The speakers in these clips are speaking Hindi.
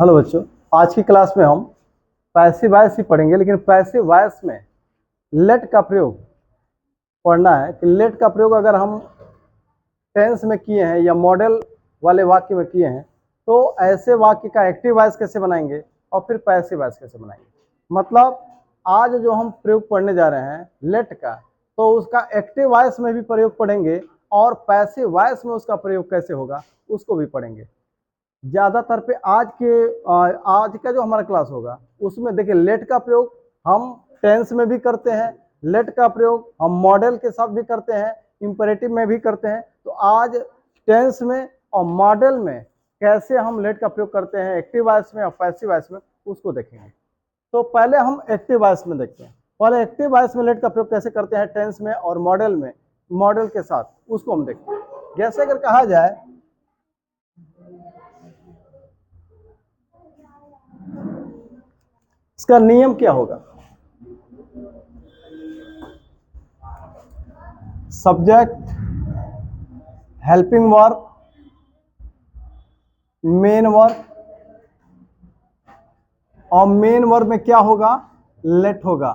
हेलो बच्चों, आज की क्लास में हम पैसिव वॉइस ही पढ़ेंगे, लेकिन पैसिव वॉइस में लेट का प्रयोग पढ़ना है कि लेट का प्रयोग अगर हम टेंस में किए हैं या मॉडल वाले वाक्य में किए हैं तो ऐसे वाक्य का एक्टिव वॉइस कैसे बनाएंगे और फिर पैसिव वॉइस कैसे बनाएंगे। मतलब आज जो हम प्रयोग पढ़ने जा रहे हैं लेट का, तो उसका एक्टिव वॉइस में भी प्रयोग पढ़ेंगे और पैसिव वॉइस में उसका प्रयोग कैसे होगा उसको भी पढ़ेंगे। ज़्यादातर पे आज का जो हमारा क्लास होगा उसमें देखिए लेट का प्रयोग हम टेंस में भी करते हैं, लेट का प्रयोग हम मॉडल के साथ भी करते हैं, इंपरेटिव में भी करते हैं। तो आज टेंस में और मॉडल में कैसे हम लेट का प्रयोग करते हैं एक्टिव वॉइस में और पैसिव वॉइस में उसको देखेंगे। तो पहले हम एक्टिव वॉइस में देखते हैं। पहले एक्टिव वॉइस में लेट का प्रयोग कैसे करते हैं टेंस में और मॉडल में, मॉडल के साथ, उसको हम देखते हैं। जैसे अगर कहा जाए इसका नियम क्या होगा, subject, helping verb, main verb, और मेन वर्ब में क्या होगा, लेट होगा,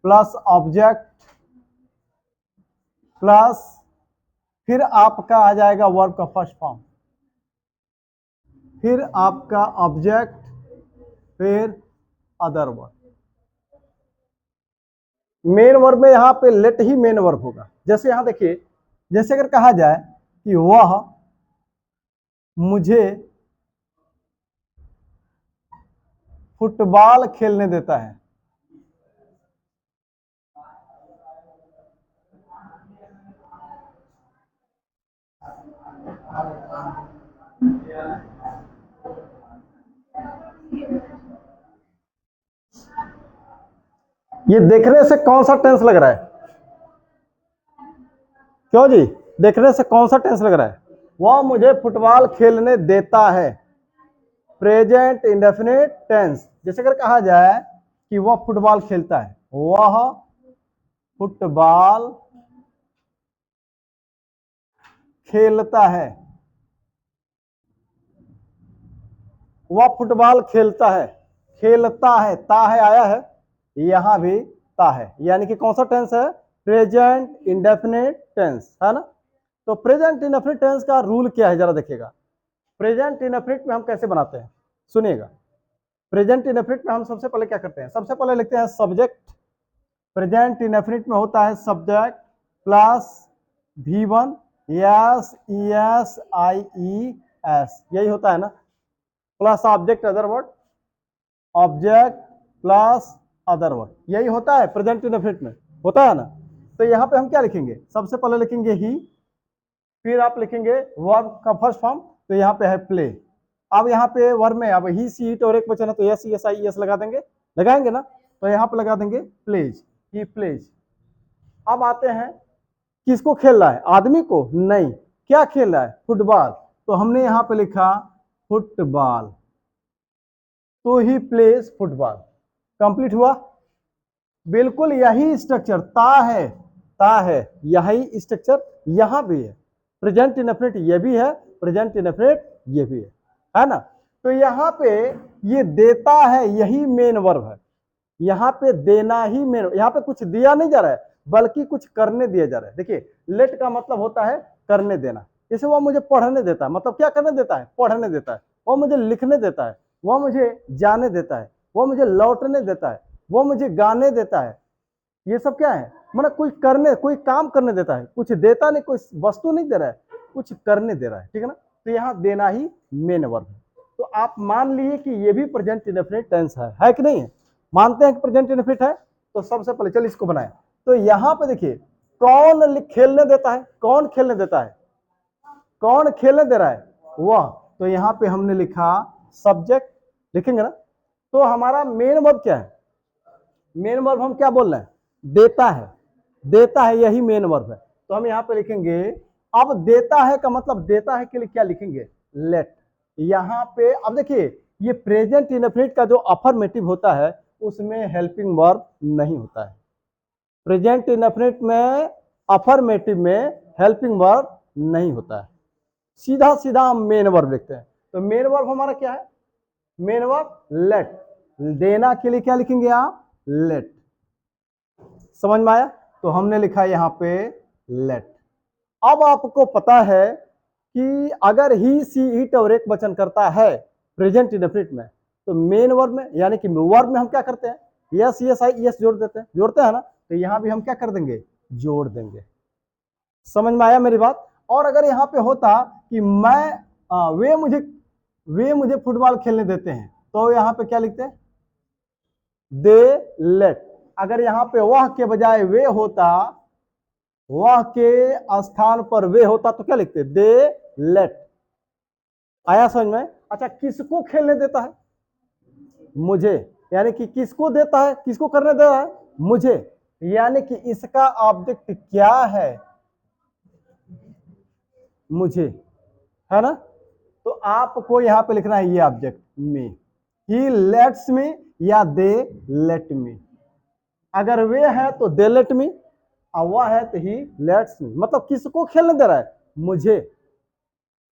प्लस ऑब्जेक्ट, प्लस फिर आपका आ जाएगा वर्ब का फर्स्ट फॉर्म, फिर आपका ऑब्जेक्ट, फिर अदर वर्ब। मेन वर्ब में यहां पे लेट ही मेन वर्ब होगा। जैसे यहां देखिए, जैसे अगर कहा जाए कि वह मुझे फुटबॉल खेलने देता है, ये देखने से कौन सा टेंस लग रहा है, क्यों जी, देखने से कौन सा टेंस लग रहा है, वह मुझे फुटबॉल खेलने देता है, प्रेजेंट इंडेफिनिट टेंस। जैसे अगर कहा जाए कि वह फुटबॉल खेलता है, वह फुटबॉल खेलता है, वह फुटबॉल खेलता है, खेलता है, ता है आया है, यहां भी ता है, यानी कि कौन सा टेंस है, प्रेजेंट इंडेफिनिट टेंस है ना। तो प्रेजेंट इंडेफिनिट टेंस का रूल क्या है जरा देखिएगा। प्रेजेंट इंडेफिनिट में हम कैसे बनाते हैं, सुनिएगा। प्रेजेंट इंडेफिनिट में हम सबसे पहले क्या करते हैं, सबसे पहले लिखते हैं सब्जेक्ट। प्रेजेंट इंडेफिनिट में होता है subject plus V1 S E S I E S, यही होता है ना, plus object other word, object plus other word, यही होता है प्रेजेंट इंडेफिनिट में, होता है ना। तो यहाँ पे हम क्या लिखेंगे, सबसे पहले लिखेंगे ही, फिर आप लिखेंगे वर्ब का फर्स्ट फॉर्म, तो यहाँ पे है प्ले। अब यहाँ पे वर्ब में अब ही सी इट और एक वचन है तो S E S I S लगा देंगे, लगाएंगे ना, तो यहाँ पे लगा देंगे प्लेज, ही प्लेज। अब आते हैं किसको खेल रहा है, आदमी को नहीं, क्या खेल रहा है, फुटबॉल, तो हमने यहाँ पे लिखा फुटबॉल, तो ही प्लेज फुटबॉल। कंप्लीट हुआ। बिल्कुल यही स्ट्रक्चर ता है, यही स्ट्रक्चर यहां भी है। प्रेजेंट इंडेफिनिट ये भी है, प्रेजेंट इंडेफिनिट ये भी है ना। तो यहाँ पे ये देता है, यही मेन वर्ब है, यहाँ पे देना ही मेन, यहाँ पे कुछ दिया नहीं जा रहा है बल्कि कुछ करने दिया जा रहा है। देखिए लेट का मतलब होता है करने देना। जैसे वो मुझे पढ़ने देता है, मतलब क्या करने देता है, पढ़ने देता है। वो मुझे लिखने देता है, वो मुझे जाने देता है, वो मुझे लौटने देता है, वो मुझे गाने देता है। ये सब क्या है, मतलब कोई करने, कोई काम करने देता है, कुछ देता नहीं, कोई वस्तु नहीं दे रहा है, कुछ करने दे रहा है, ठीक है ना। तो यहाँ देना ही मेन वर्ब है। तो आप मान लिए कि ये भी प्रेजेंट इंडेफिनिट टेंस है कि नहीं है, मानते हैं कि प्रेजेंट इंडेफिनिट है। तो सबसे पहले चल इसको बनाए। तो यहाँ पे देखिए कौन खेलने देता है, कौन खेलने देता है, कौन खेलने दे रहा है, वह। तो यहाँ पे हमने लिखा सब्जेक्ट, लिखेंगे ना। तो हमारा मेन वर्ब क्या है, मेन वर्ब हम क्या बोल रहे हैं, देता है, देता है यही मेन वर्ब है। तो हम यहाँ पे लिखेंगे, अब देता है का मतलब देता है के लिए क्या लिखेंगे, लेट। यहाँ पे अब देखिए ये प्रेजेंट इंडेफिनिट का जो अफर्मेटिव होता है उसमें हेल्पिंग वर्ब नहीं होता है। प्रेजेंट इंडेफिनिट में अफर्मेटिव में हेल्पिंग वर्ब नहीं होता है, सीधा सीधा हम मेन वर्ब लिखते हैं। तो मेन वर्ब हमारा क्या है, मेन वर्ब लेट, देना के लिए क्या लिखेंगे आप, लेट। समझ में आया? तो हमने लिखा यहाँ पे लेट। अब आपको पता है कि अगर ही सी इट और एक वचन करता है प्रेजेंट इंडेफिनिट में, तो मेन वर्ब में यानी कि वर्ब में हम क्या करते हैं, यस यस आई यस जोड़ देते हैं, जोड़ते हैं ना, तो यहां भी हम क्या कर देंगे, जोड़ देंगे। समझ में आया मेरी बात? और अगर यहाँ पे होता कि वे मुझे फुटबॉल खेलने देते हैं, तो यहाँ पे क्या लिखते हैं, दे लेट। अगर यहाँ पे वह के बजाय वे होता, वह के स्थान पर वे होता, तो क्या लिखते, दे लेट। आया समझ में? अच्छा, किसको खेलने देता है, मुझे, यानी कि किसको देता है, किसको करने दे रहा है, मुझे, यानी कि इसका ऑब्जेक्ट क्या है, मुझे, है ना? तो आपको यहां पे लिखना है ये ऑब्जेक्ट मी, ही लेट्स मी या दे लेट मी। अगर वे है तो दे लेट मी, और वह है तो ही लेट्स मी, मतलब किसको खेलने दे रहा है, मुझे।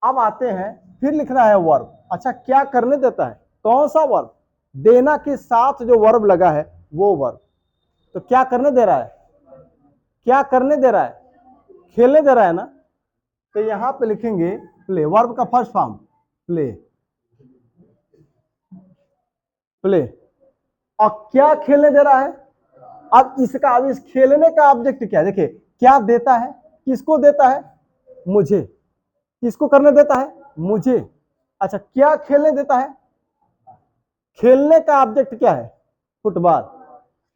अब आते हैं, फिर लिखना है वर्ब। अच्छा, क्या करने देता है, कौन सा वर्ब, देना के साथ जो वर्ब लगा है वो वर्ब। तो क्या करने दे रहा है, क्या करने दे रहा है, खेलने दे रहा है ना, तो यहां पे लिखेंगे प्ले, वर्ब का फर्स्ट फॉर्म प्ले, प्ले। और क्या खेलने दे रहा है, अब इस खेलने का ऑब्जेक्ट क्या है, देखिए क्या देता है, किसको देता है, मुझे, किसको करने देता है, मुझे। अच्छा, क्या खेलने देता है, खेलने का ऑब्जेक्ट क्या है, फुटबॉल,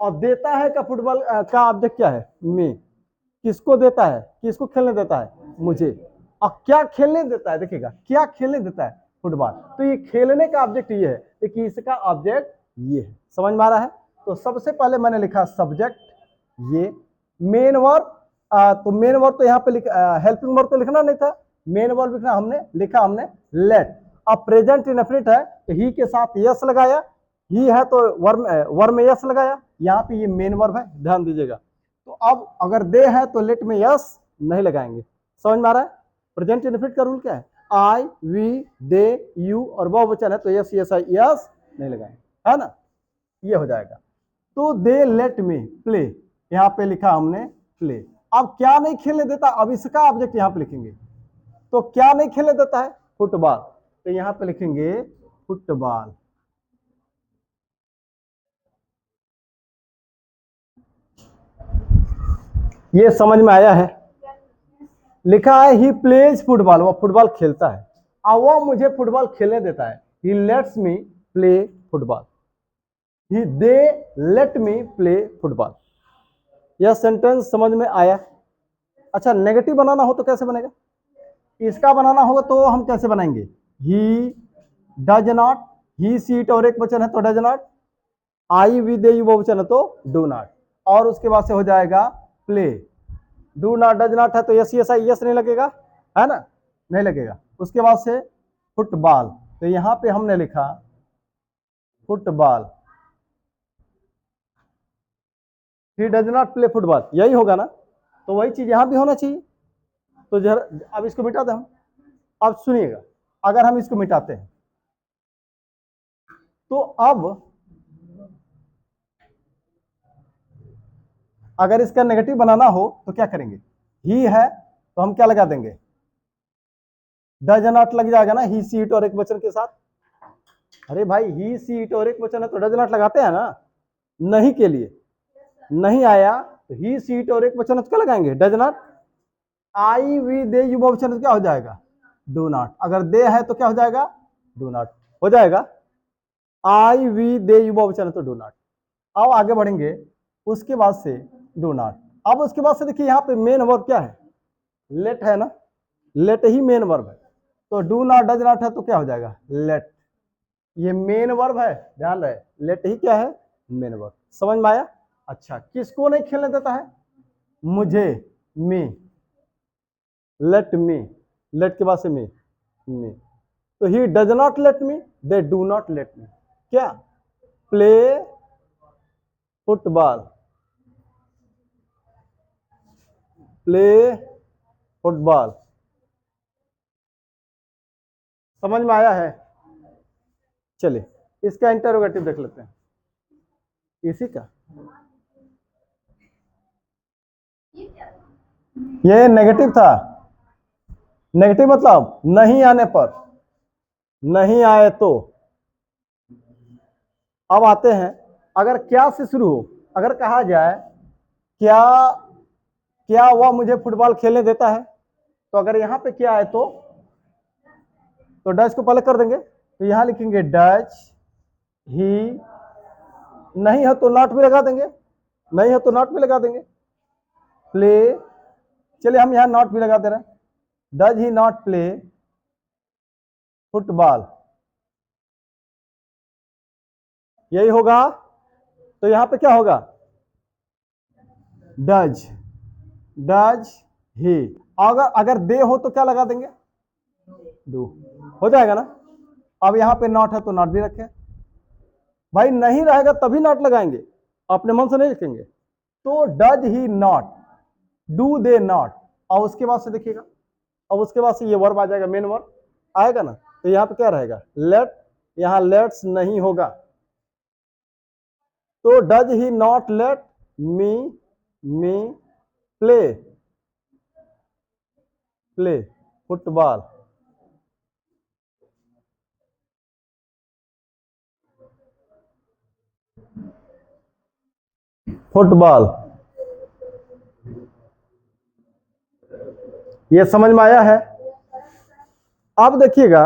और देता है का फुटबॉल का ऑब्जेक्ट क्या है, मी। किसको देता है, किसको खेलने देता है, मुझे। और क्या खेलने देता है, देखिएगा क्या खेलने देता है, फुटबॉल। तो ये खेलने का ऑब्जेक्ट ये है, देखिए इसका ऑब्जेक्ट ये है। समझ में आ रहा है? तो सबसे पहले मैंने लिखा सब्जेक्ट ये, मेन वर्ब, तो मेन वर्ब तो यहाँ पे हेल्पिंग वर्ब तो लिखना नहीं था, मेन वर्ब लिखना हमने लेट। अब प्रेजेंट इंडेफिनिट है तो ही के साथ यस लगाया, ही है तो वर्ब में यस लगाया, यहाँ पे ये मेन वर्ब है, ध्यान दीजिएगा। तो अब अगर दे है तो लेट में यस नहीं लगाएंगे। समझ में आ रहा है? प्रेजेंट इंडेफिनिट का रूल क्या है, आई वी दे यू और बहुवचन है तो यस यस आई यस नहीं लगाएंगे, है ना, ये हो जाएगा। तो दे लेट मी प्ले, यहाँ पे लिखा हमने प्ले। अब क्या नहीं खेलने देता, अब इसका ऑब्जेक्ट यहाँ पे लिखेंगे, तो क्या नहीं खेलने देता है, फुटबॉल, तो यहाँ पे लिखेंगे फुटबॉल। ये समझ में आया है? लिखा है ही प्लेज फुटबॉल, वो फुटबॉल खेलता है, और वो मुझे फुटबॉल खेलने देता है, he lets me play football, he they let me play football. यह सेंटेंस समझ में आया? अच्छा, नेगेटिव बनाना हो तो कैसे बनेगा, इसका बनाना होगा तो हम कैसे बनाएंगे, he does not, he she it और एक वचन है तो does not, I we they you बहुवचन है तो डू नॉट, और उसके बाद से हो जाएगा play. Do not does not है तो यस यस आई यस नहीं लगेगा, है ना, नहीं लगेगा। उसके बाद से फुटबॉल, तो यहां पे हमने लिखा football, he does not play football, यही होगा ना, तो वही चीज यहां भी होना चाहिए। तो जरा अब इसको मिटा दें हम। अब सुनिएगा, अगर हम इसको मिटाते हैं तो अब अगर इसका नेगेटिव बनाना हो तो क्या करेंगे, ही है तो हम क्या लगा देंगे, डज नॉट लग जाएगा ना, ही सी इट और एक वचन के साथ। अरे भाई, ही सी इट और एक वचन है तो डज नॉट लगाते हैं ना, नहीं के लिए, नहीं आया तो ही सी इट और एक वचन है तो क्या लगाएंगे, does not. I we they you वचन तो क्या हो जाएगा, डू नॉट। अगर दे है तो क्या हो जाएगा, डू नॉट हो जाएगा। आई वी दे यू वचन है तो डू नॉट। अब आगे बढ़ेंगे, उसके बाद से डू नॉट। अब उसके बाद से देखिए यहाँ पे मेन वर्ब क्या है, लेट है ना, लेट ही मेन वर्ब है, तो डू नॉट डज नॉट है तो क्या हो जाएगा, लेट। ये मेन वर्ब है, ध्यान रहे, लेट ही क्या है, मेन वर्ब। समझ में आया? अच्छा, किसको नहीं खेलने देता है, मुझे, मी, लेट मी, लेट के बाद से मी। तो ही does not let me, they do not let मी क्या, प्ले फुटबॉल, प्ले फुटबॉल। समझ में आया है? चलिए इसका इंटरोगेटिव देख लेते हैं, इसी का। ये नेगेटिव था। नेगेटिव मतलब नहीं आने पर, नहीं आए तो। अब आते हैं, अगर क्या से शुरू हो, अगर कहा जाए क्या क्या वह मुझे फुटबॉल खेलने देता है, तो अगर यहां पे क्या है तो डच को पहले कर देंगे, तो यहां लिखेंगे डच ही, नहीं है तो नॉट भी लगा देंगे, नहीं है तो नॉट भी लगा देंगे, प्ले, चलिए हम यहां नॉट भी लगा दे रहे हैं, does he not play football, यही होगा। तो यहां पे क्या होगा, डज, डज ही। अगर अगर दे हो तो क्या लगा देंगे, डू, हो जाएगा ना। अब यहां पे नॉट है तो नॉट भी रखें, भाई नहीं रहेगा तभी नॉट लगाएंगे, अपने मन से नहीं लिखेंगे। तो does he not, do they not, और उसके बाद से देखिएगा, अब उसके बाद से ये वर्ब आ जाएगा, मेन वर्ब आएगा ना, तो यहां पे क्या रहेगा, लेट, यहां लेट्स नहीं होगा, तो does he not let me play, play football. Football, ये समझ में आया है। अब देखिएगा,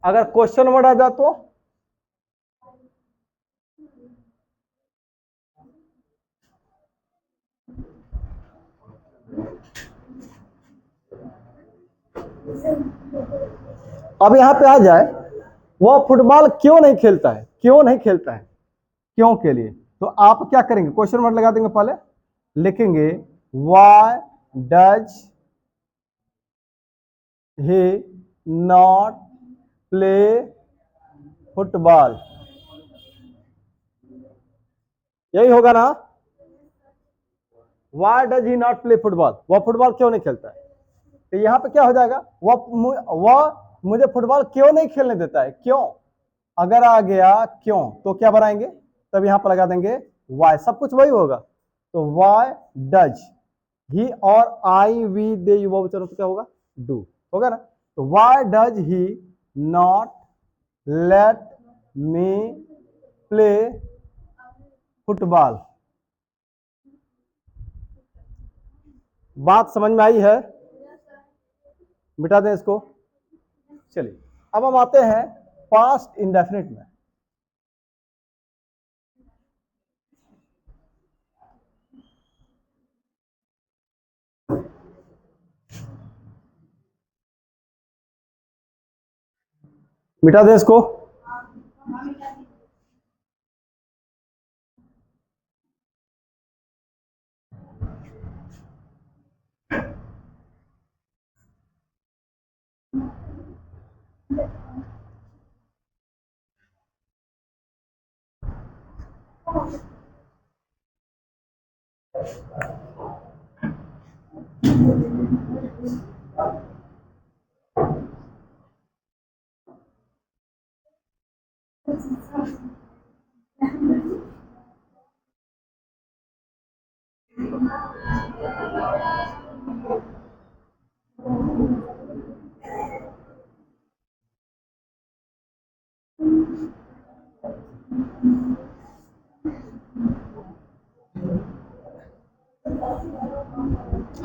अगर क्वेश्चन वर्ड आ जाए तो अब यहां पे आ जाए, वह फुटबॉल क्यों नहीं खेलता है, क्यों नहीं खेलता है, क्यों के लिए, तो आप क्या करेंगे, क्वेश्चन वर्ड लगा देंगे, पहले लिखेंगे why does he not play football, यही होगा ना, why does he not play football, वह फुटबॉल क्यों नहीं खेलता है। तो यहां पे क्या हो जाएगा, वह मुझे फुटबॉल क्यों नहीं खेलने देता है, क्यों, अगर आ गया क्यों तो क्या बनाएंगे, तब यहां पर लगा देंगे वाई, सब कुछ वही होगा, तो वाई डज ही, और आई वी दे यू बहुवचन तो क्या होगा, डू होगा ना, तो why does he not let me play football. बात समझ में आई है, मिटा दें इसको। चलिए अब हम आते हैं पास्ट इंडेफिनिट में। मिटा दें इसको।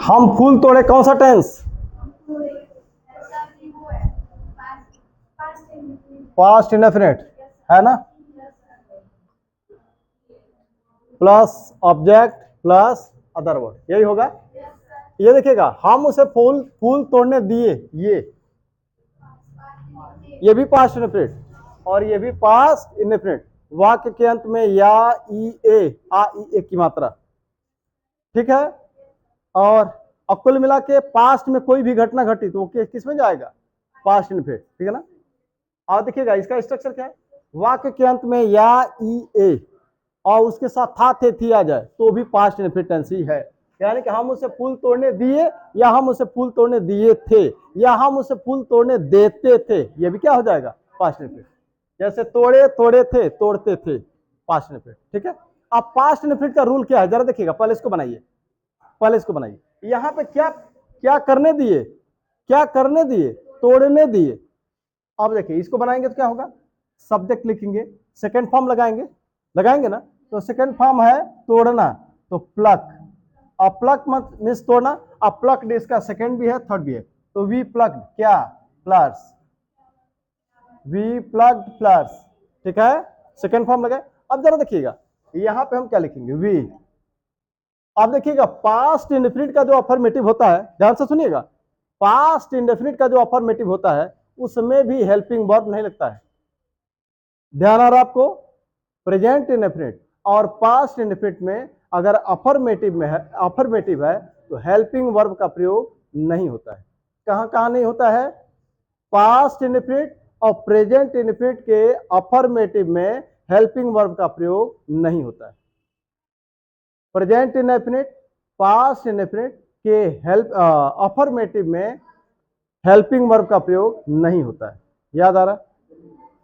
हम फूल तोड़े, कौन सा टेंस, पास्ट इंडेफिनिट है ना, plus object plus other word, यही होगा। ये देखिएगा, हम उसे फूल फूल तोड़ने दिए, ये भी पास्ट इंडेफिनिट, और ये भी पास्ट इंडेफिनिट, वाक्य के अंत में या ई ए, आ ई ए की मात्रा, ठीक है। और अब कुल मिला के पास्ट में कोई भी घटना घटी तो वो किस में जाएगा, पास्ट इंडेफिनिट, ठीक है ना। और देखिएगा इसका स्ट्रक्चर क्या है, वाक्य के अंत में या ई ए और उसके साथ था थे थी आ जाए तो भी पास्ट इंडेफिनिट टेंस ही है, यानी कि हम उसे फूल तोड़ने दिए, या हम उसे फूल तोड़ने दिए थे, या हम उसे फूल तोड़ने देते थे, ये भी क्या हो जाएगा, पास्ट इंडेफिनिट। जैसे तोड़े तोड़े थे, तोड़ते थे, पास्ट इंडेफिनिट। ठीक है, अब पास्ट इंडेफिनिट का रूल क्या है जरा देखिएगा, पहले इसको बनाइए, पहले इसको बनाइए। यहां पे क्या क्या करने दिए, क्या करने दिए, तोड़ने दिए। अब देखिए इसको बनाएंगे तो क्या होगा, सब्जेक्ट लिखेंगे, सेकेंड फॉर्म लगाएंगे, लगाएंगे ना, तो सेकेंड फॉर्म है तोड़ना, तो प्लक। अब प्लक मत मीन्स तोड़ना, अब प्लक इसका सेकेंड भी है, थर्ड भी है, तो वी प्लग क्या, फ्लावर्स, वी प्लग फ्लावर्स। ठीक है, सेकेंड फॉर्म लगाए। अब जरा देखिएगा यहां पे हम क्या लिखेंगे, वी। अब देखिएगा पास्ट इंडेफिनिट का जो अफर्मेटिव होता है, ध्यान से सुनिएगा, पास्ट इंडेफिनिट का जो अफर्मेटिव होता है उसमें भी हेल्पिंग वर्ब नहीं लगता है। ध्यान आ रहा आपको, प्रेजेंट इंडेफिनिट और पास्ट इंडेफिनिट में अगर अफर्मेटिव में है, अफर्मेटिव है तो हेल्पिंग वर्ब का प्रयोग नहीं होता है। कहां कहां नहीं होता है, पास्ट इंडेफिनिट और प्रेजेंट इंडेफिनिट के अफर्मेटिव में हेल्पिंग वर्ब का प्रयोग नहीं होता है। प्रेजेंट इंडेफिनिट, पास्ट इंडेफिनिट के हेल्प अफर्मेटिव में हेल्पिंग वर्ब का प्रयोग नहीं होता है। याद आ रहा,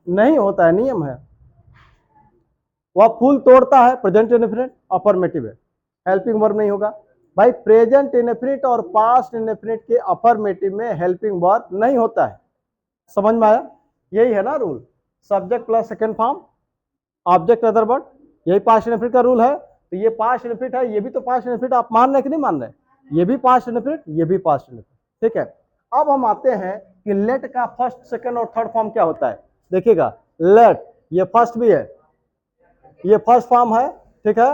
नहीं होता है, नियम है। वह फूल तोड़ता है, प्रेजेंट इंडेफिनिट, अफर्मेटिव है, हेल्पिंग वर्ब नहीं होगा। भाई प्रेजेंट इंडेफिनिट और पास्ट इंडेफिनिट के अफर्मेटिव में हेल्पिंग वर्ब नहीं होता है। समझ में आया, यही है ना rule, subject plus second form, object other word, यही पास्ट इंडेफिनिट का रूल है। तो ये पास्ट इंडेफिनिट है, ये भी तो पास्ट इंडेफिनिट, आप मान रहे कि नहीं मान रहे, ये भी पास्ट इंडेफिनिट, ये भी पास्ट इंडेफिनिट। ठीक है, अब हम आते हैं कि लेट का फर्स्ट, सेकंड और थर्ड फॉर्म क्या होता है। देखिएगा लेट, ये फर्स्ट भी है, ये फर्स्ट फॉर्म है, ठीक है,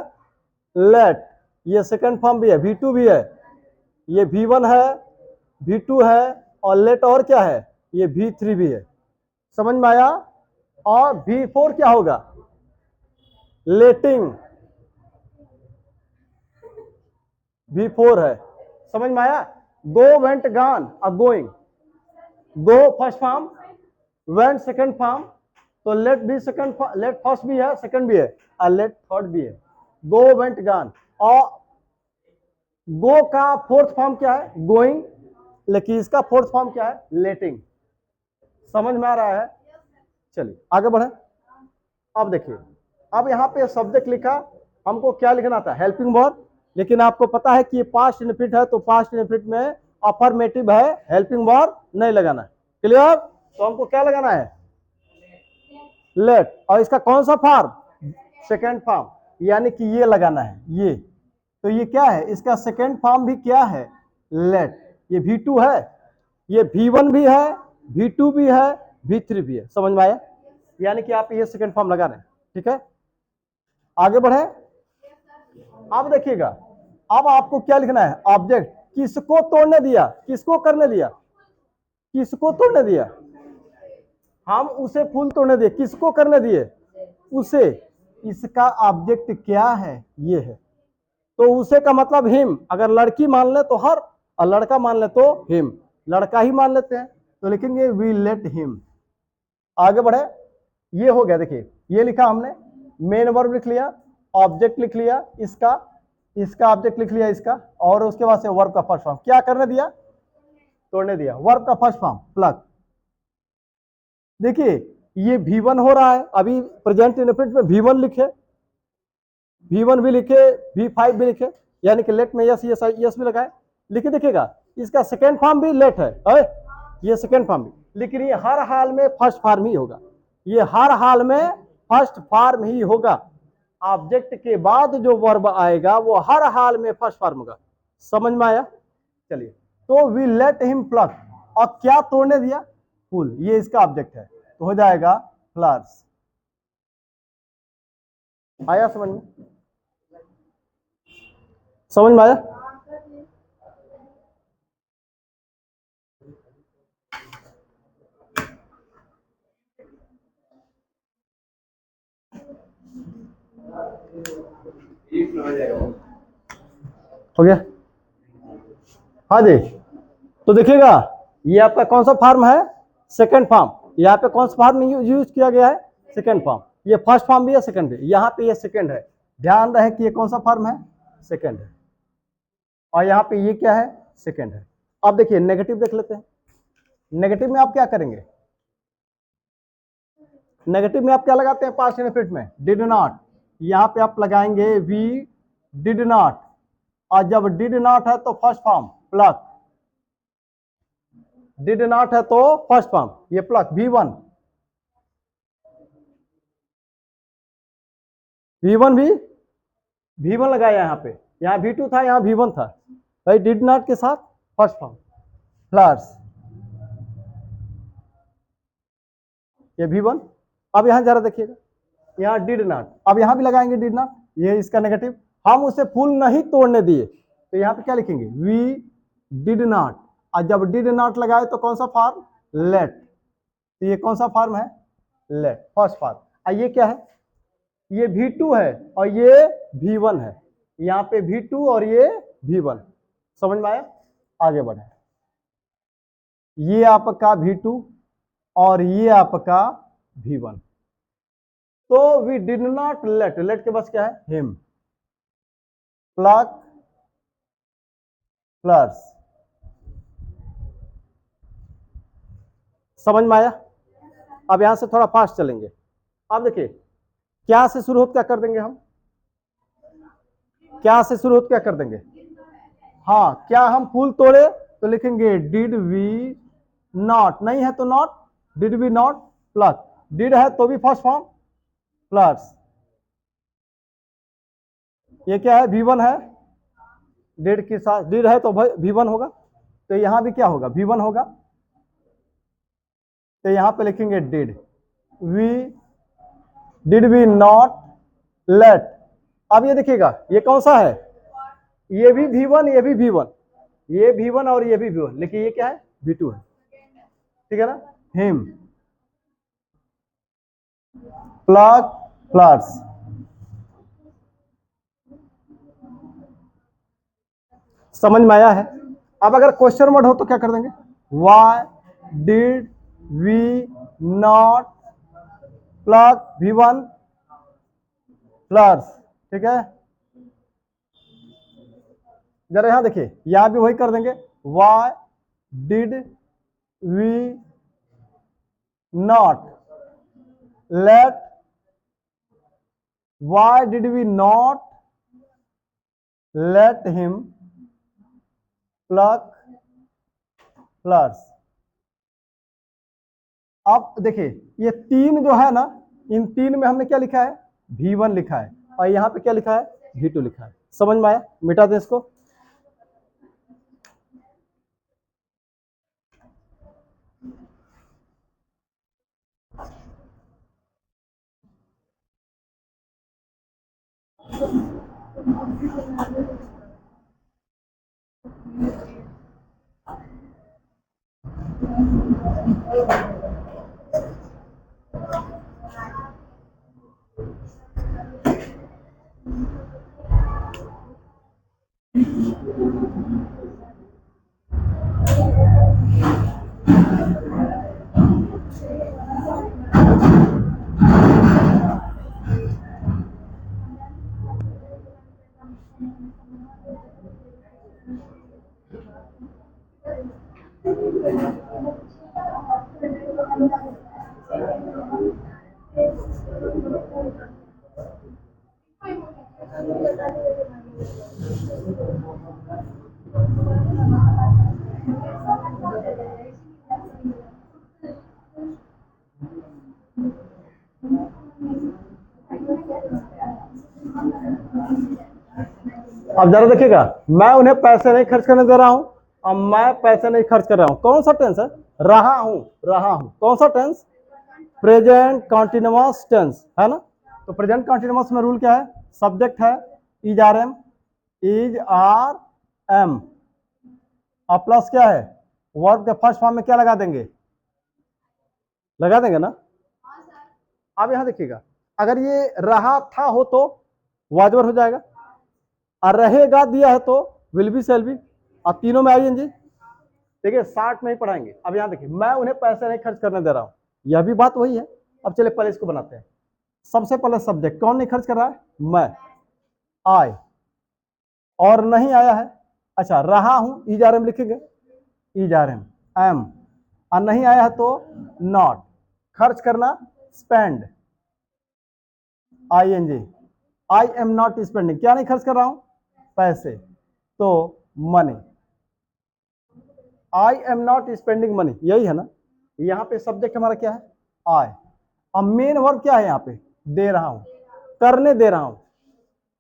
लेट, ये सेकंड फॉर्म भी है, V2 भी है, ये V1 है, V2 है, और लेट और क्या है, ये V3 भी है। समझ में आया, और V4 क्या होगा, लेटिंग, V4 है। समझ में आया, go, went, gone, going, go first form, went second form, तो लेट भी सेकंड, लेट फर्स्ट भी है, सेकंड भी है, और लेट थर्ड भी है, गो, वेंट, गॉन। और गो का फोर्थ फॉर्म क्या है, गोइंग, लेकिन इसका फोर्थ फॉर्म क्या है, लेटिंग। समझ में आ रहा है, चलिए आगे बढ़े। अब देखिए, अब यहाँ पे सब्जेक्ट लिखा, हमको क्या लिखना था, हेल्पिंग वर्ब, लेकिन आपको पता है कि ये पास्ट इंडेफिनिट है, तो पास्ट इंडेफिनिट में अफर्मेटिव है, हेल्पिंग वर्ब नहीं लगाना है। क्लियर, तो हमको क्या लगाना है, लेट, और इसका कौन सा फॉर्म, सेकेंड फॉर्म, यानी कि ये लगाना है, ये, तो ये क्या है, इसका सेकेंड फॉर्म भी क्या है, लेट। ये V2 है, ये V1 भी है, V2 भी है, V3 भी है। समझ में आया, यानी कि आप ये सेकेंड फॉर्म लगा रहे हैं। ठीक है, आगे बढ़े। अब देखिएगा, अब आपको क्या लिखना है, ऑब्जेक्ट, किसको तोड़ने दिया, किसको करने दिया, किसको तोड़ने दिया, हम उसे फूल तोड़ने दिए, किसको करने दिए, उसे। इसका ऑब्जेक्ट क्या है, ये है, तो उसे का मतलब हिम, अगर लड़की मान ले तो हर, और लड़का मान ले तो हिम, लड़का ही मान लेते हैं तो लिखेंगे वी लेट हिम। आगे बढ़े, ये हो गया, देखिए ये लिखा हमने, मेन वर्ब लिख लिया, ऑब्जेक्ट लिख लिया इसका, इसका ऑब्जेक्ट लिख लिया इसका, और उसके बाद से वर्ब का फर्स्ट फॉर्म क्या करने दिया, तोड़ने दिया, वर्ब का फर्स्ट फॉर्म प्लग। देखिए ये V1 हो रहा है, अभी प्रेजेंट इंडेफिनिट में V1 लिखे, V1 भी लिखे, V5 भी लिखे, यानी कि लेट में यस यस यस भी लगाए। लिखे देखिएगा, इसका सेकेंड फॉर्म भी लेट है, ये सेकेंड फॉर्म भी, लेकिन ये हर हाल में फर्स्ट फॉर्म ही होगा, ये हर हाल में फर्स्ट फॉर्म ही होगा। ऑब्जेक्ट के बाद जो वर्ब आएगा वो हर हाल में फर्स्ट फॉर्म होगा। समझ में आया, चलिए, तो वी लेट हिम प्लक, और क्या तोड़ने दिया, फूल, ये इसका ऑब्जेक्ट है, तो हो जाएगा फ्लावर्स। आया समझ में, समझ में आया। हो गया, हाँ जी, तो देखिएगा ये आपका कौन सा फॉर्म है, सेकंड फॉर्म, यहाँ पे कौन सा फॉर्म यूज किया गया है, सेकंड फॉर्म, ये फर्स्ट फॉर्म भी है, सेकंड भी, यहाँ पे ये सेकंड है, ध्यान रहे कि ये कौन सा फॉर्म है, सेकंड है, और यहाँ पे ये क्या है, सेकंड है। अब देखिए नेगेटिव देख लेते हैं, नेगेटिव में आप क्या करेंगे, नेगेटिव में आप क्या लगाते हैं पास्ट इंडेफिनिट में? Did not. यहाँ पे आप लगाएंगे वी डिड नॉट, और जब डिड नॉट है तो first form plus, did not है तो फर्स्ट फॉर्म ये प्लस V1, V1 भी V1 लगाया यहाँ पे, यहाँ V2 था, यहाँ V1 था भाई, डिड नॉट के साथ फर्स्ट फॉर्म प्लस ये V1। अब यहाँ जरा देखिएगा, यहाँ डिड नॉट, अब यहाँ भी लगाएंगे डिड नॉट, ये इसका नेगेटिव, हम उसे फुल नहीं तोड़ने दिए, तो यहाँ पे क्या लिखेंगे? वी डिड नॉट, और जब डिड नॉट लगाए तो कौन सा फॉर्म? लेट। तो ये कौन सा फॉर्म है? Let, first form. और ये क्या है? ये V2 है और ये V1 है, यहाँ पे V2 और ये V1, समझ में आया? आगे बढ़े, ये आपका V2 और ये आपका V1, तो we did not let, let के बस क्या है? हिम, प्लस प्लस, समझ में आया? अब यहां से थोड़ा फास्ट चलेंगे। अब देखिए क्या से शुरू होकर क्या कर देंगे हम? क्या से शुरू होकर क्या कर देंगे? हाँ, क्या हम फुल तोड़े तो लिखेंगे डिड वी नॉट, नहीं है तो not, did we not plus, did है तो भी फर्स्ट फॉर्म प्लस, ये क्या है? V1 है, डिड के साथ डिड है तो V1 होगा, तो यहां भी क्या होगा? V1 होगा, तो यहां पे लिखेंगे डिड वी नॉट लेट। अब ये देखिएगा ये कौन सा है? ये भी V1, ये भी V1, ये V1 और ये भी V1, लेकिन ये क्या है? V2 है, ठीक है ना? हिम प्लस प्लस, समझ में आया है? अब अगर क्वेश्चन वर्ड हो तो क्या कर देंगे? Why did we not plus V1 plus, ठीक है? जरा यहां देखिए, यहां भी वही कर देंगे, why did we not let, why did we not let him plus plus. अब देखिए ये तीन जो है ना, इन तीन में हमने क्या लिखा है? V1 लिखा है, और यहाँ पे क्या लिखा है? V2 लिखा है। समझ में आया? मिटा दे इसको। अब जरा देखिएगा, मैं उन्हें पैसे नहीं खर्च करने दे रहा हूं, अब मैं पैसे नहीं खर्च कर रहा हूं, कौन सा टेंस है? रहा हूं, रहा हूं, कौन सा टेंस? प्रेजेंट कॉन्टिन्यूअस टेंस, है ना? तो प्रेजेंट कॉन्टिन्यूअस में रूल क्या है? सब्जेक्ट है is are am, is are am, और प्लस क्या है? वर्ब के फर्स्ट फॉर्म में क्या लगा देंगे? लगा देंगे ना? अब यहां देखिएगा, अगर ये रहा था हो तो वाजवर हो जाएगा, और रहेगा दिया है तो विल बी सेल बी, अब तीनों में आईएनजी। देखिए 60 में ही पढ़ाएंगे। अब यहां देखिए, मैं उन्हें पैसे नहीं खर्च करने दे रहा हूं, यह भी बात वही है। अब चलिए पहले इसको बनाते हैं। सबसे पहले सब्जेक्ट कौन नहीं खर्च कर रहा है? मैं, आई, और नहीं आया है, अच्छा रहा हूं, इज आर एम लिखेंगे, इज आर एम, एम, और नहीं आया है तो नॉट, खर्च करना spend, ING, I am not spending, क्या नहीं खर्च कर रहा हूं, पैसे, तो money, I am not spending money, यही है ना। यहाँ पे सब्जेक्ट हमारा क्या है, आई। अब मेन वर्ब क्या है, यहाँ पे दे रहा हूं, करने दे रहा हूं,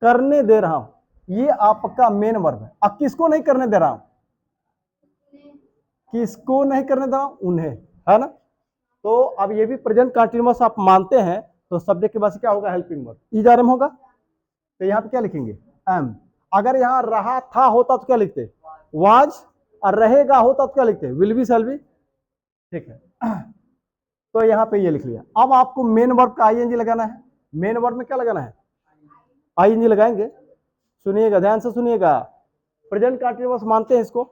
करने दे रहा हूं, ये आपका मेन वर्ब है। अब किसको नहीं करने दे रहा हूं, किसको नहीं करने दे रहा हूं, उन्हें, है ना। तो अब ये भी प्रेजेंट कंटिन्यूअस आप मानते हैं, तो सब्जेक्ट के बाद क्या होगा, हेल्पिंग वर्ब, इजारम होगा। तो यहाँ पे क्या लिखेंगे, एम। अगर यहाँ रहा था होता तो क्या लिखते, वाज, और रहेगा होता तो क्या लिखते, विल बी, शैल बी, ठीक है। तो यहाँ पे ये लिख लिया। अब आपको मेन वर्ब का आईएनजी लगाना है। मेन वर्ब में क्या लगाना है, आईएनजी लगाएंगे। सुनिएगा, ध्यान से सुनिएगा, प्रेजेंट कंटिन्यूअस मानते हैं इसको,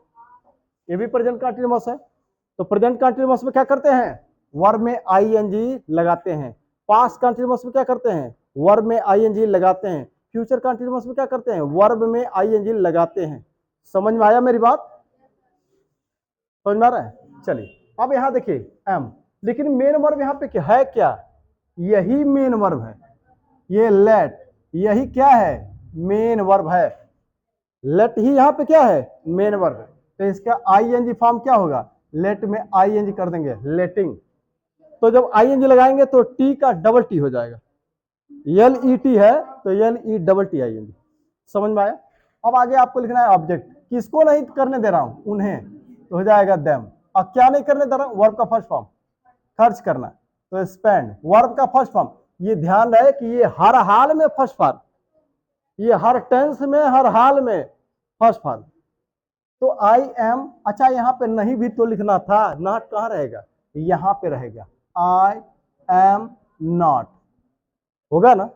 ये भी प्रेजेंट कंटिन्यूअस है। तो प्रेजेंट कंटिन्यूअस में क्या करते हैं, वर्ब में आईएनजी लगाते हैं। पास्ट कंटिन्यूअस में क्या करते हैं, वर्ब में आईएनजी लगाते हैं। फ्यूचर कंटिन्यूअस में क्या करते हैं, वर्ब में आईएनजी लगाते हैं। समझ में आया मेरी बात, समझ में आ रहा है। चलिए अब यहां देखिए एम, लेकिन मेन वर्ब यहाँ पे क्या है, क्या यही मेन वर्ब है, ये लेट, यही क्या है, मेन वर्ब है। लेट ही यहाँ पे क्या है, मेन वर्ब है। तो इसका आईएनजी फॉर्म क्या होगा, लेट में आईएनजी कर देंगे, लेटिंग। तो जब आईएनजी लगाएंगे तो टी का डबल टी हो जाएगा, LET है तो LE ING। समझ में आया। अब आगे आपको लिखना है ऑब्जेक्ट, किसको नहीं करने दे रहा हूं, उन्हें, तो हो जाएगा देम। अब क्या नहीं करने दे रहा हूं, वर्ब का फर्स्ट फॉर्म, खर्च करना, तो स्पेंड, वर्ब का फर्स्ट फॉर्म। ये ध्यान रहे कि ये हर हाल में फर्स्ट फॉर्म, ये हर टेंस में, हर हाल में फर्स्ट फॉर्म। तो आई एम, अच्छा यहाँ पे नहीं भी तो लिखना था, नॉट कहाँ रहेगा, यहाँ पे रहेगा, आई एम नॉट, होगा ना।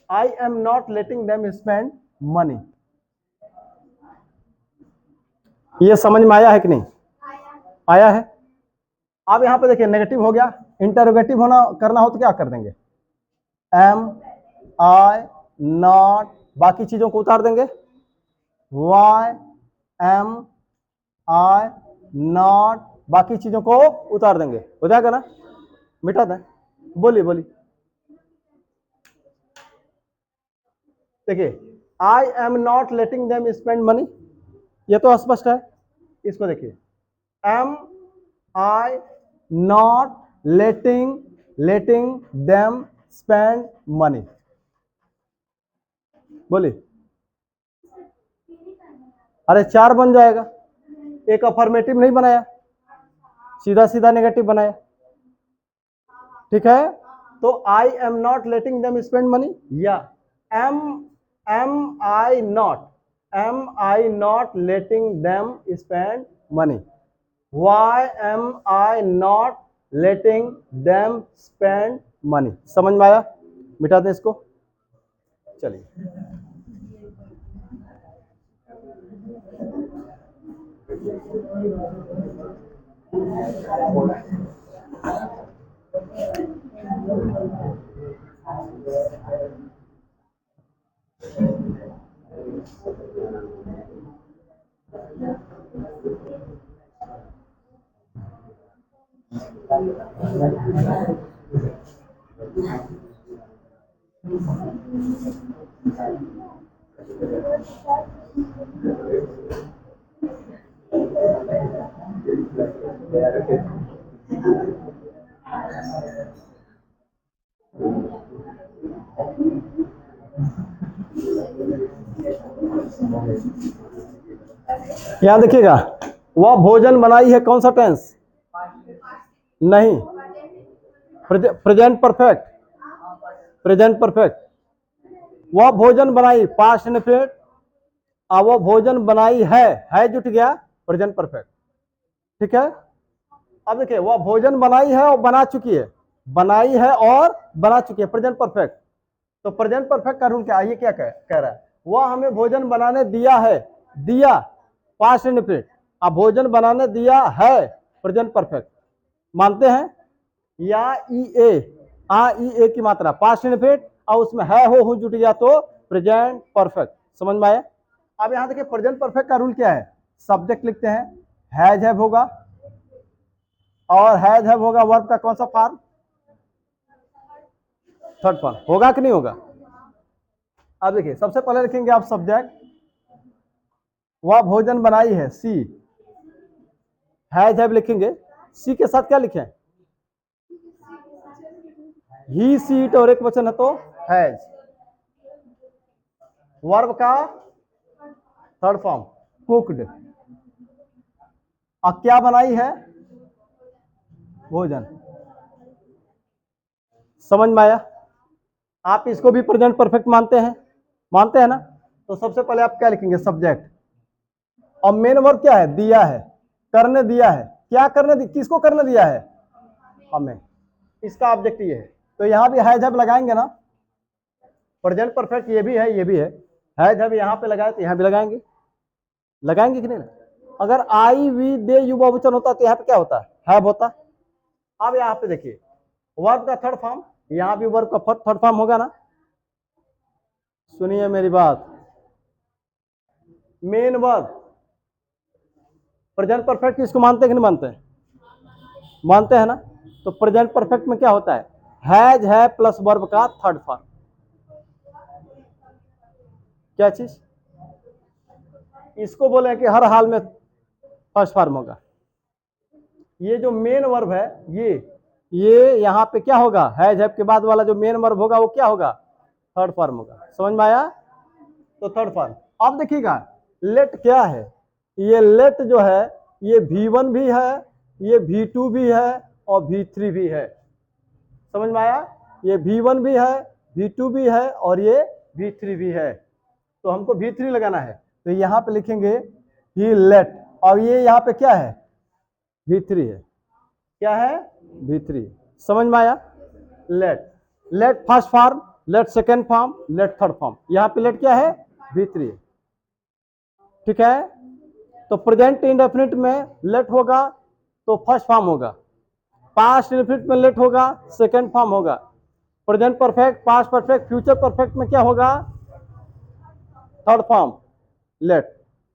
आई am not letting them spend money. ये समझ में आया है कि नहीं, आया है। अब यहां पे देखिए नेगेटिव हो गया, इंटरोगेटिव होना करना हो तो क्या कर देंगे, एम आई नॉट, बाकी चीजों को उतार देंगे, वाई एम आई नॉट, बाकी चीजों को उतार देंगे, हो जाएगा ना, मिटा दें। बोलिए बोलिए, देखिए I am not letting them spend money, ये तो स्पष्ट है। इसको देखिए, am I not letting them spend money, बोलिए। अरे 4 बन जाएगा, एक अफर्मेटिव नहीं बनाया, सीधा सीधा नेगेटिव बनाया, ठीक है। तो I am not letting them spend money, या am I not letting them spend money, why am I not letting them spend money. समझ में आया, मिटा दें इसको, चलिए। यहां देखिएगा, वह भोजन बनाई है, कौन सा टेंस, नहीं, प्रेजेंट परफेक्ट, प्रेजेंट परफेक्ट। वह भोजन बनाई, पास्ट इंडेफिनिट। अब वह भोजन बनाई है जुट गया, प्रेजेंट परफेक्ट, ठीक है। अब देखिए, वह भोजन बनाई है और बना चुकी है, बनाई है और बना चुकी है, प्रेजेंट परफेक्ट। तो प्रेजेंट परफेक्ट का रूल क्या है, ये क्या कह रहा है, वह हमें भोजन बनाने दिया है, दिया पास्ट इंडेफिनिट, अब भोजन बनाने दिया है, प्रेजेंट परफेक्ट, मानते हैं। या ई ए की मात्रा पास्ट इंडेफिनिट और उसमें है हो जुट गया तो प्रेजेंट परफेक्ट। समझ में आया। अब यहां देखिए, प्रेजेंट परफेक्ट का रूल क्या है, सब्जेक्ट लिखते हैं, हैज हैव होगा, और हैज हैव होगा वर्ब का कौन सा फॉर्म, थर्ड फॉर्म होगा कि नहीं होगा? अब देखिए सबसे पहले लिखेंगे आप सब्जेक्ट, वह भोजन बनाई है, सी हैज हैव लिखेंगे। सी के साथ क्या लिखें? ही सी इट और एक वचन है तो हैज। वर्ब का थर्ड फॉर्म कुक्ड। अब क्या बनाई है? भोजन। समझ में आया? आप इसको भी प्रेजेंट परफेक्ट मानते हैं? मानते हैं ना? तो सबसे पहले आप क्या लिखेंगे? सब्जेक्ट। और मेन वर्ब क्या है? दिया है, करने दिया है। क्या करने दी? किसको करने दिया है? हमें। इसका ऑब्जेक्ट ये है, तो यहां भी हैज हैव लगाएंगे ना। प्रेजेंट परफेक्ट ये भी है, ये भी है। हैज हैव यहां पे लगाए तो यहां भी लगाएंगे। लगाएंगे कि नहीं? अगर आई वी दे यू बहुवचन होता तो यहां पे क्या होता? हैव होता। अब यहां पे देखिए वर्ब का थर्ड फॉर्म, यहां भी वर्ब का थर्ड फॉर्म होगा ना। सुनिए मेरी बात, मेन वर्ब प्रेजेंट परफेक्ट इसको मानते हैं कि नहीं मानते हैं? मानते हैं ना। तो प्रेजेंट परफेक्ट में क्या होता है? हैज है प्लस वर्ब का थर्ड फॉर्म। क्या चीज? इसको बोले कि हर हाल में फर्स्ट फॉर्म होगा। ये जो मेन वर्ब है ये यहां पे क्या होगा? हैज हैव के बाद वाला जो मेन वर्ब होगा वो क्या होगा? थर्ड फॉर्म होगा। समझ में आया? तो थर्ड फॉर्म। अब देखिएगा लेट क्या है? ये लेट जो है ये V1 भी है, ये V2 भी है और V3 भी है। समझ में आया? ये V1 भी है, V2 भी है और ये V3 भी है। तो हमको V3 लगाना है, तो यहां पे लिखेंगे ही लेट। और ये यहां पे क्या है? V3 है। क्या है? V3। समझ में आया? Let. Let first form, let second form, let third form. यहां पे लेट क्या है? V3। ठीक है। तो प्रेजेंट इंडेफिनिट में लेट होगा तो फर्स्ट फॉर्म होगा, पास्ट इंडेफिनिट में लेट होगा सेकेंड फॉर्म होगा, present perfect, past perfect, future perfect में क्या होगा? Third form let.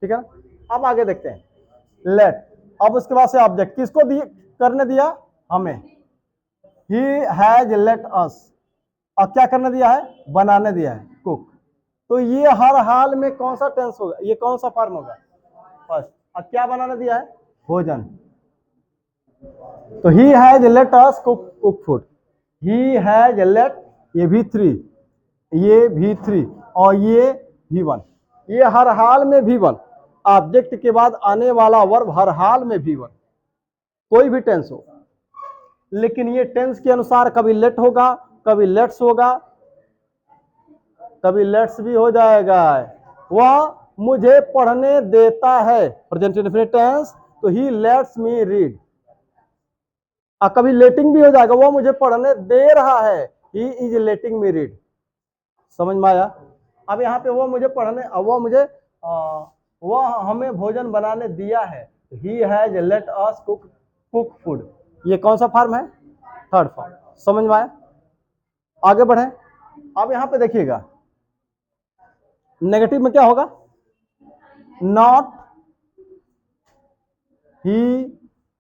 ठीक है। अब आगे देखते हैं लेट। अब उसके बाद से ऑब्जेक्ट किसको दिए करने दिया? हमें। ही हैज लेट अस। और क्या करने दिया है? बनाने दिया है, कुक। तो ये हर हाल में कौन सा टेंस होगा? ये कौन सा फॉर्म होगा? फर्स्ट। और क्या बनाने दिया है? भोजन। तो he has let us cook food. He has let, ये V3, ये V3 और ये V1। ये हर हाल में V1। ऑब्जेक्ट के बाद आने वाला वर्ब हर हाल में V1, कोई भी टेंस हो। लेकिन ये टेंस के अनुसार कभी लेट होगा, कभी लेट्स होगा, कभी लेट्स भी हो जाएगा। वह मुझे पढ़ने देता है, प्रेजेंट इंडेफिनिट टेंस, तो ही लेट्स मी रीड। कभी लेटिंग भी हो जाएगा, वो मुझे पढ़ने दे रहा है, he is letting me read. समझ में आया? अब यहाँ पे वो मुझे पढ़ने, वो हमें भोजन बनाने दिया है, he has let us cook food. ये कौन सा फॉर्म है? Third form. समझ में आया? आगे बढ़े। अब यहाँ पे देखिएगा नेगेटिव में क्या होगा? Not, he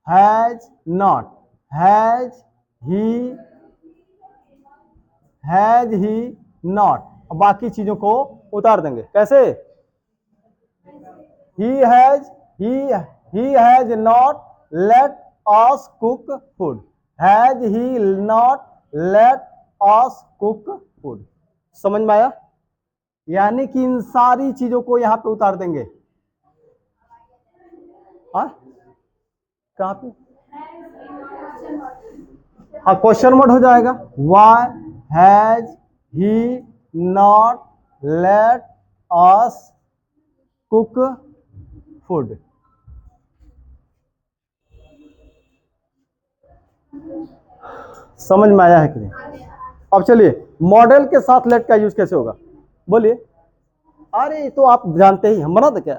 has not, has he not. बाकी चीजों को उतार देंगे। कैसे? He has not let us cook food. Has he not let us cook food. समझ में आया? यानी कि इन सारी चीजों को यहां पे उतार देंगे। हाँ, कहां पे? हाँ, क्वेश्चन वर्ड हो जाएगा। Why has he not let us cook food. समझ में आया है कि नहीं? अब चलिए मॉडल के साथ लेट का यूज कैसे होगा? बोलिए। अरे तो आप जानते ही, हम बना दे क्या?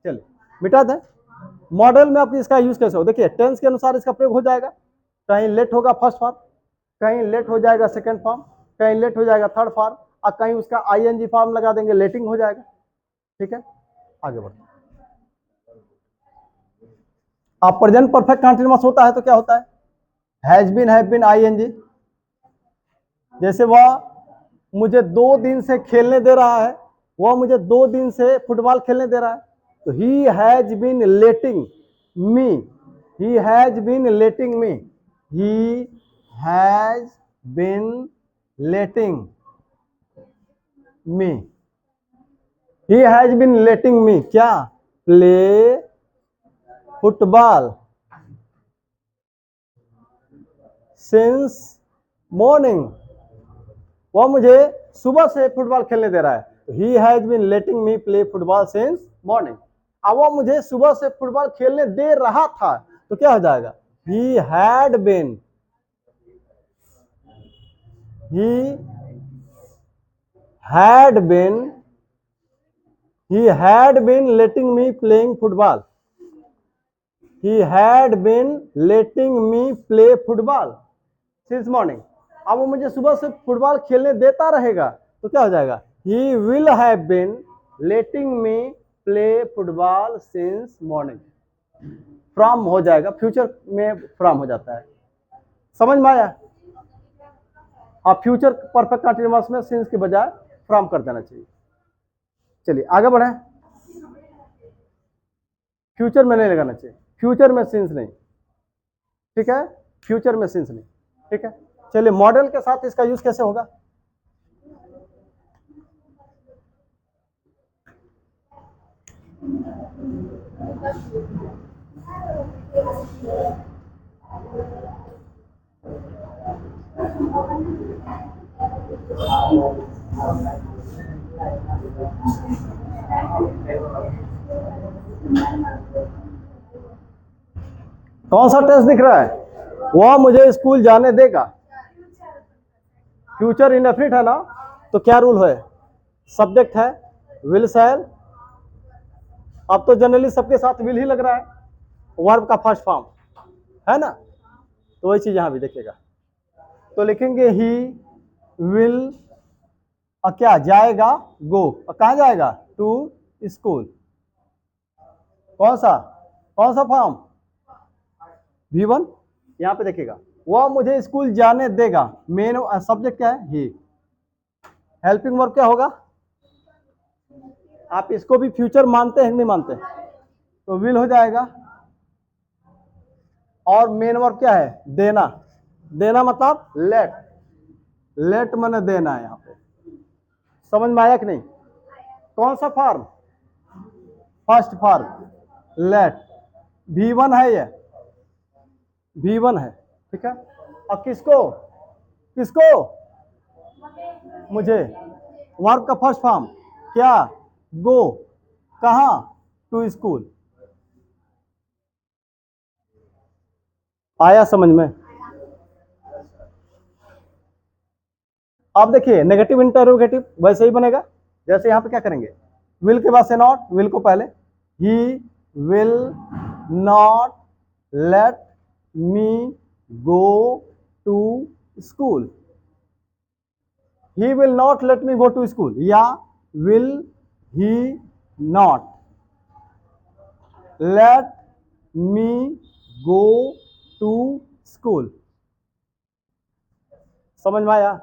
चलिए मिटा दें। मॉडल में आप इसका यूज कैसे हो? देखिए टेंस के अनुसार इसका प्रयोग हो जाएगा। कहीं लेट होगा फर्स्ट फॉर्म, कहीं लेट हो जाएगा सेकंड फॉर्म, कहीं लेट हो जाएगा थर्ड फॉर्म, और कहीं उसका ING फॉर्म लगा देंगे, लेटिंग हो जाएगा। ठीक है, आगे बढ़ते। अब प्रेजेंट परफेक्ट कंटीन्यूअस होता है तो क्या होता है? Has been, have been, ING। जैसे वह मुझे 2 दिन से खेलने दे रहा है, वह मुझे 2 दिन से फुटबॉल खेलने दे रहा है, तो he has been letting me, he has been letting me, he has been letting me, he has been letting me क्या, प्ले फुटबॉल सिंस मॉर्निंग, वह मुझे सुबह से फुटबॉल खेलने दे रहा है, he has been letting me play football since morning. अब वह मुझे सुबह से फुटबॉल खेलने दे रहा था, तो क्या हो जाएगा, he had been, he had been, he had been letting me playing football, he had been letting me play football since morning। अब वो मुझे सुबह से फुटबॉल खेलने देता रहेगा, तो क्या हो जाएगा, he will have been letting me play football since morning। From हो जाएगा, फ्यूचर में फ्रॉम हो जाता है, समझ में आया। आप फ्यूचर परफेक्ट कंटीन्यूअस में सिंस के बजाय फ्रॉम कर देना चाहिए। चलिए आगे बढ़े, फ्यूचर में नहीं लगाना चाहिए, फ्यूचर में सिंस नहीं, ठीक है, फ्यूचर में सिंस नहीं, ठीक है। चलिए मॉडल के साथ इसका यूज कैसे होगा, कौन सा टेंस दिख रहा है, वह मुझे स्कूल जाने देगा, फ्यूचर इंडेफिनिट है ना, तो क्या रूल है, सब्जेक्ट है विल शैल, अब तो जनरली सबके साथ विल ही लग रहा है, वर्ब का फर्स्ट फॉर्म है ना, तो वही चीज यहां भी देखिएगा, तो लिखेंगे ही विल, क्या जाएगा, गो, कहां जाएगा, टू स्कूल, कौन सा फॉर्म, V1, यहां पे देखिएगा, वह मुझे स्कूल जाने देगा, मेन सब्जेक्ट क्या है, ही, हेल्पिंग वर्ब क्या होगा, आप इसको भी फ्यूचर मानते हैं नहीं मानते, तो विल हो जाएगा, और मेन वर्ब क्या है, देना, देना मतलब लेट, लेट मैंने देना है, यहां पे समझ में आया कि नहीं, कौन सा form, first form late, V1 है, ये V1 है, ठीक है, और किसको किसको, मुझे, वर्ब का फर्स्ट फॉर्म क्या, गो, कहां, टू स्कूल, आया समझ में। अब देखिए नेगेटिव इंटरोगेटिव वैसे ही बनेगा, जैसे यहां पे क्या करेंगे, विल के बाद से नॉट, विल को पहले, he will not let me go to school, he will not let me go to school, या will he not let me go to school, समझ में आया।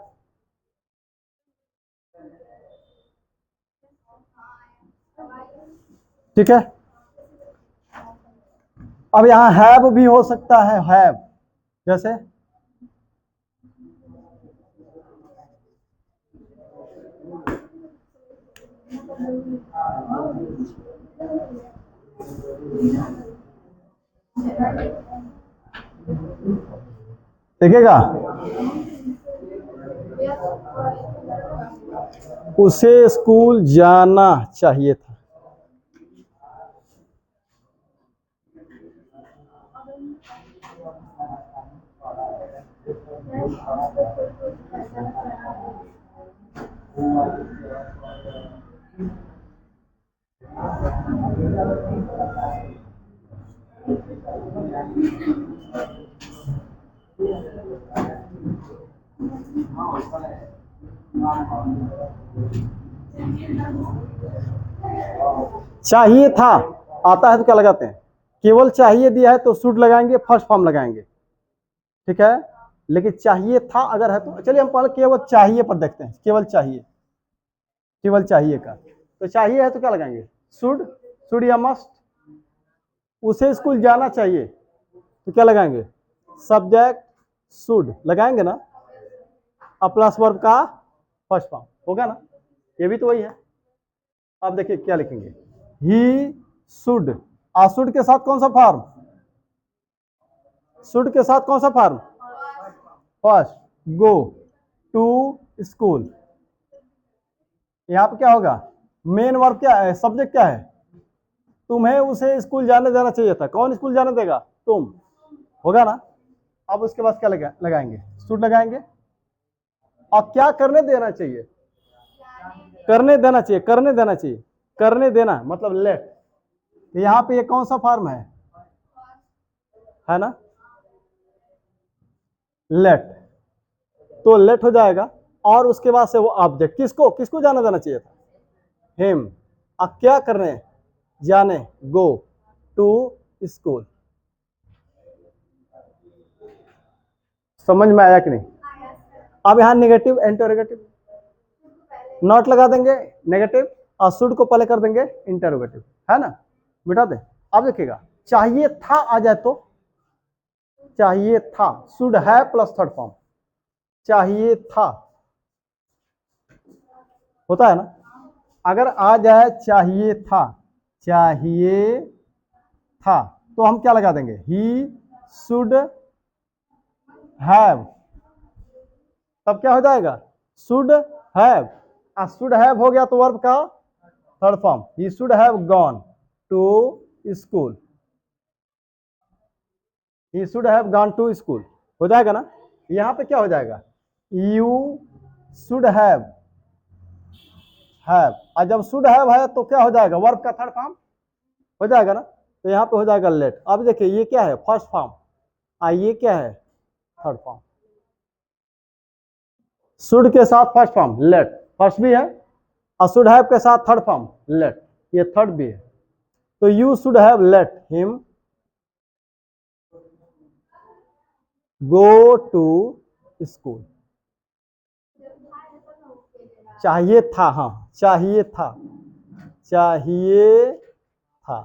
ठीक है, अब यहां हैव भी हो सकता है, हैव, जैसे देखिएगा, उसे स्कूल जाना चाहिए था, चाहिए था आता है तो क्या लगाते हैं, केवल चाहिए दिया है तो शुड लगाएंगे, फर्स्ट फॉर्म लगाएंगे, ठीक है, लेकिन चाहिए था अगर है तो चलिए हम पहले केवल चाहिए पर देखते हैं, केवल चाहिए, केवल चाहिए का। तो चाहिए है तो क्या लगाएंगे, शुड या मस्ट। उसे स्कूल जाना चाहिए तो क्या लगाएंगे, सब्जेक्ट शुड लगाएंगे ना, अब प्लस वर्ब का फर्स्ट फॉर्म होगा ना, ये भी तो वही है। अब देखिए क्या लिखेंगे, ही शुड, शुड के साथ कौन सा फॉर्म, शुड के साथ कौन सा form, first, go to school. यहां पे क्या होगा, मेन वर्ब क्या है, सब्जेक्ट क्या है, तुम्हें उसे स्कूल जाने देना चाहिए था, कौन स्कूल जाने देगा, तुम, होगा ना। अब उसके बाद क्या लगाएंगे, शुड लगाएंगे, और क्या करने देना चाहिए, करने देना चाहिए, करने देना चाहिए, करने देना मतलब लेट। तो यहाँ पे ये कौन सा फॉर्म है ना, लेट, तो लेट हो जाएगा। और उसके बाद से वो ऑब्जेक्ट, किसको किसको जाना देना चाहिए था, हिम। अब क्या कर रहे हैं, जाने, गो टू स्कूल। समझ में आया कि नहीं। अब यहाँ नेगेटिव इंटरोगेटिव, नॉट लगा देंगे नेगेटिव, और शुड को पहले कर देंगे इंटरोगेटिव, है ना, मिटा दें। अब देखिएगा, चाहिए था आ जाए तो, चाहिए था, शुड है प्लस थर्ड फॉर्म, चाहिए था, होता है ना। अगर आ जाए चाहिए था, चाहिए था, तो हम क्या लगा देंगे, ही शुड हैव, तब क्या हो जाएगा, शुड हैव, शुड हैव हो गया तो वर्ब का third form, he should have gone to school, he should have gone to school, हो जाएगा ना। यहां पे क्या हो जाएगा, यू शुड हैव, और जब शुड हैव है तो क्या हो जाएगा, वर्ब का थर्ड फॉर्म हो जाएगा ना, तो यहाँ पे हो जाएगा लेट। अब देखिए ये क्या है, फर्स्ट फॉर्म, ये क्या है, थर्ड फॉर्म, शुड के साथ फर्स्ट फॉर्म लेट, फर्स्ट भी है, और शुड हैव के साथ थर्ड फॉर्म लेट, ये थर्ड भी है। तो you should have let him go to school, चाहिए था, हाँ चाहिए था, चाहिए था,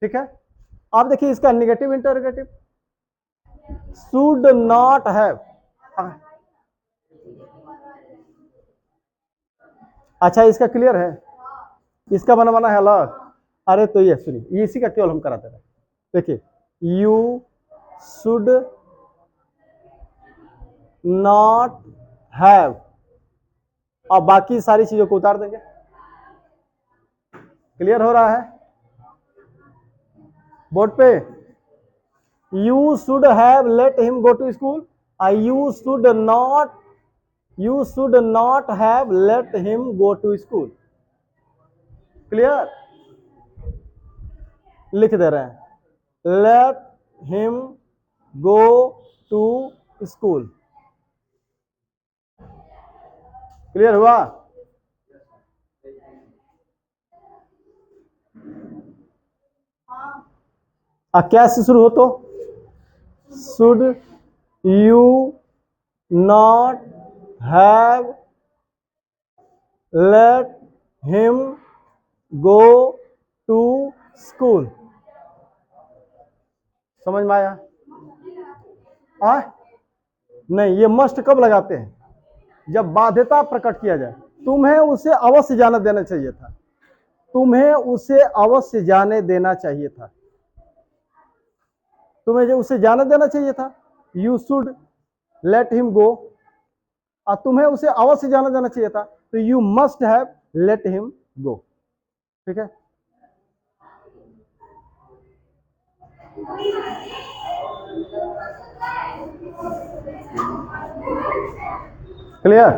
ठीक है। अब देखिए इसका negative interrogative, should not have, अच्छा इसका क्लियर है, इसका बनवाना है अलग। अरे तो ये सुनिए, इसी का केवल हम कराते रहे, देखिए यू शुड नॉट हैव, और बाकी सारी चीजों को उतार देंगे, क्लियर हो रहा है बोर्ड पे। You should have let him go to school, you should not have let him go to school, clear, लिख दे रहे हैं, let him go to school, clear हुआ। क्या से शुरू हो तो, should you not have let him go to school, समझ में आया। नहीं, ये मस्ट कब लगाते हैं, जब बाध्यता प्रकट किया जाए, तुम्हें उसे अवश्य जाने देना चाहिए था, तुम्हें उसे अवश्य जाने देना चाहिए था, तुम्हें जो उसे जाने देना चाहिए था, यू शुड लेट हिम गो, और तुम्हें उसे अवश्य जाने देना चाहिए था, तो you must have let him गो, ठीक है। क्लियर।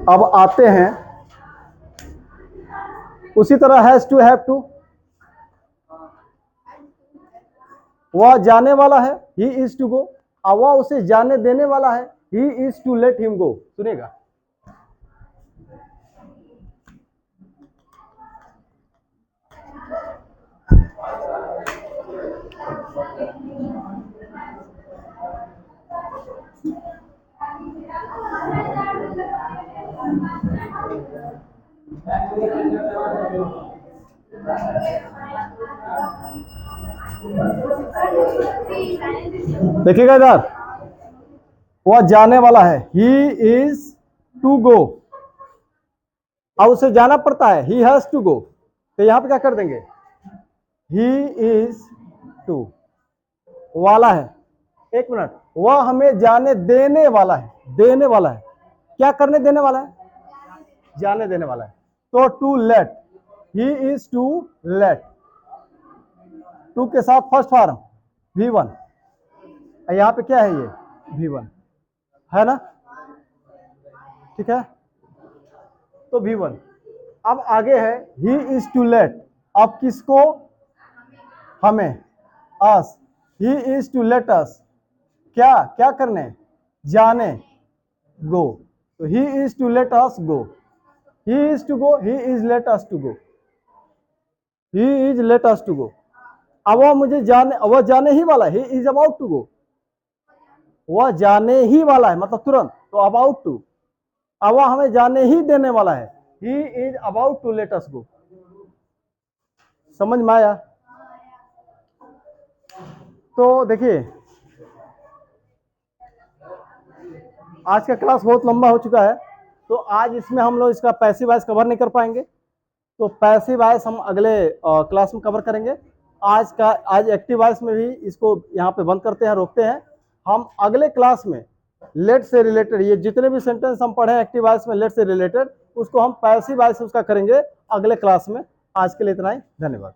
अब आते हैं उसी तरह हैज टू, हैव टू, वह जाने वाला है, ही इज टू गो, और वह उसे जाने देने वाला है, he is to let him go, सुनेगा। देखिएगा इधर, वह जाने वाला है, ही इज टू गो। अब उसे जाना पड़ता है, ही हैज टू गो, तो यहां पे क्या कर देंगे, ही इज टू। वाला है, एक मिनट, वह हमें जाने देने वाला है, देने वाला है, क्या करने देने वाला है, जाने देने वाला है। तो too late, he is to late, two के साथ फर्स्ट फॉर्म V1, यहां पे क्या है, ये V1 है ना, ठीक है, तो V1। अब आगे है ही इज टू लेट, अब किसको, हमें, us, he is to let us, क्या क्या करने, जाने, गो, तो he is to let us go, he is to go, he is let us to go, he is let us to go. अब वह मुझे जाने, वह जाने ही वाला है, he is about to go, वह जाने ही वाला है मतलब तुरंत, तो अबाउट टू। अब वह हमें जाने ही देने वाला है, he is about to let us go. समझ में आया? तो देखिए आज का क्लास बहुत लंबा हो चुका है, तो आज इसमें हम लोग इसका पैसिव वॉइस कवर नहीं कर पाएंगे, तो पैसिव वॉइस हम अगले क्लास में कवर करेंगे। आज एक्टिव वॉइस में भी इसको यहाँ पे बंद करते हैं, रोकते हैं। हम अगले क्लास में लेट से रिलेटेड, ये जितने भी सेंटेंस हम पढ़े एक्टिव वॉइस में लेट से रिलेटेड, उसको हम पैसिव वॉइस उसका करेंगे अगले क्लास में। आज के लिए इतना ही, धन्यवाद।